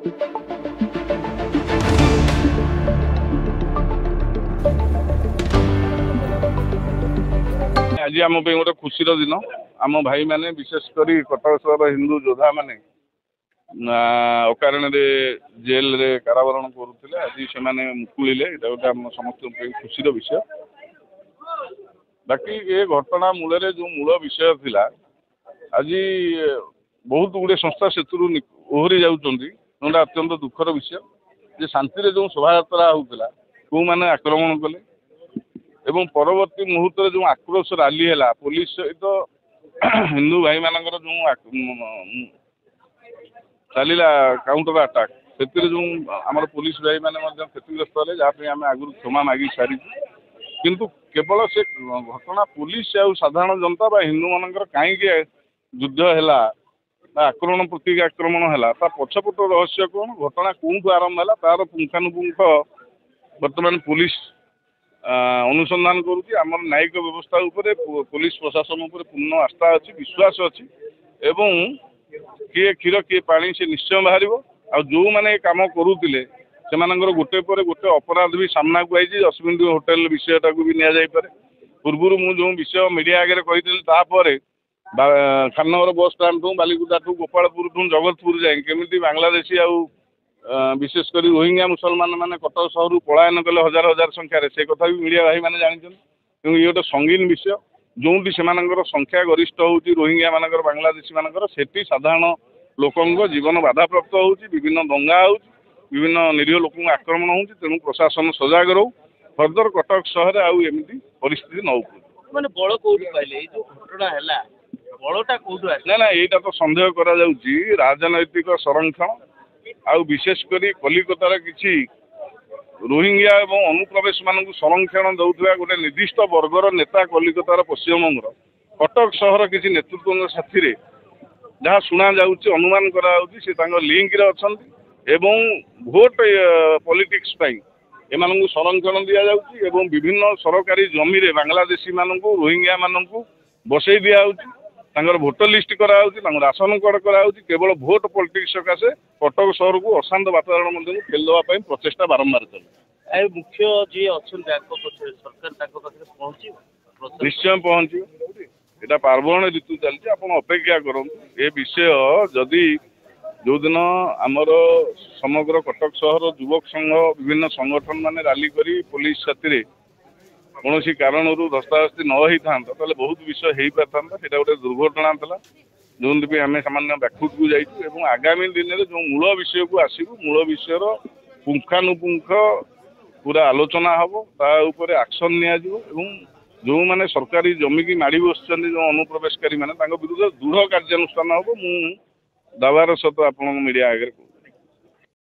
आज आम गोटे खुशीर दिन आम भाई मैंने विशेषकर कटक सहर हिंदू योद्धा मैंने अकारण जेल रे कारावरण करुले आज से मुकुले गोटे आम समस्त खुशीर विषय। बाकी ये घटना मूल जो मूल विषय थिला आज बहुत गुड़े संस्था से ओहरी जाऊँगा अत्यंत दुखर विषय जे शांति जो शोभा यात्रा होता कौ मैंने आक्रमण कले एवं परवर्ती मुहूर्त जो आक्रोश रैली है पुलिस सहित हिंदू भाई मान जो चलला काउंटर अटाक से जो आम पुलिस भाई मैंने क्षतिग्रस्त है जहाँ आम आगुरी क्षमा मागी सारी किंतु केवल से घटना पुलिस आ साधारण जनता बा हिंदू मानकर कहीं युद्ध है आक्रमण प्रति आक्रमण है पछपट रहस्य कौन घटना कौटू आरंभ है तार पुंखानुपुंख बर्तमान पुलिस अनुसंधान करुच्ची आमर न्यायिक व्यवस्था उपरे पुलिस प्रशासन उपर पूर्ण आस्था अच्छी विश्वास अच्छी एवं किए क्षीर किए पानी से निश्चय बाहर आ जो मैंने कम करुले से गोटे पर गोटे अपराध भी सामना को आई अश्विन होटेल विषयटा को भी निपे पूर्व मुझे विषय मीडिया आगे कही खाननगर बस स्टाण्ड ठूँ बालिकुदा ठूँ गोपालपुर ठूँ जगतपुर जाए केमी बांग्लादेशी आउ विशेषकर रोहिंग्या मुसलमान मैंने कटक सहर पलायन कले हजार हजार संख्यार से कथा भी मीडिया भाई मैंने जानते क्योंकि ये गोटे संगीन विषय जो संख्या गरिष्ठ होती रोहिंग्या मान बांग्लादेशी मानकर सेठी साधारण लोकों जीवन बाधाप्राप्त होविन्न दंगा हो विभिन्न निरीह लोक आक्रमण हो तेणु प्रशासन सजग रो फर्दर कटक सहर आमती परिस्थिति न माने बड़ कोठी पाइले जो घटना हैला बड़टा कोठु आसे ना एटा तो संदेह करा जाउची राजनैतिक संरक्षण आउ विशेषकर कलिकतार किसी रोहिंग्या और अनुप्रवेश मान संरक्षण दौरा गोटे निर्दिष्ट वर्गर नेता कलिकतार पश्चिमबंग कटक सहर किसी नेतृत्व साथी जहाँ शुणा जाउची अनुमान करा लिंक रे अछंती एवं भोट पॉलिटिक्स एमानंकु संरक्षण दि जाउची एवं विभिन्न सरकारी जमी रे बांग्लादेशी मानंकु रोहिंग्या मानंकु बसई दिया जाउची भोटर लिस्ट कराऊँ राशन कार्ड कराऊँ केवल भोट पॉलिटिक्स सकाशे कटक सहर को अशांत वातावरण मध्य ठेलदेवाई प्रचेषा बारंबार चल मुख्य जी अच्छा सरकार निश्चय पहुँच यहाँ पार्वण ऋतु चलती आप अपेक्षा करूँ ये विषय जदि जो दिन आमर समग्र कटक सहर युवक संघ विभिन्न संगठन मान रैली कर पुलिस साथी कौन कारण धस्ताधस्ती न होता बहुत विषय हो पाता से गोटे दुर्घटना था जो आम सामान्य बैकफुट को जाइए आगामी दिन में जो मूल विषय को आसू मूल विषय पुंखानुपुंख पूरा आलोचना हम तापर एक्शन नि जो मैंने सरकारी जमी की माड़ी बस जो अनुप्रवेशकारी मैंने विरुद्ध दृढ़ कार्यानुष्ठान हम दावार सहित आप मीडिया आगे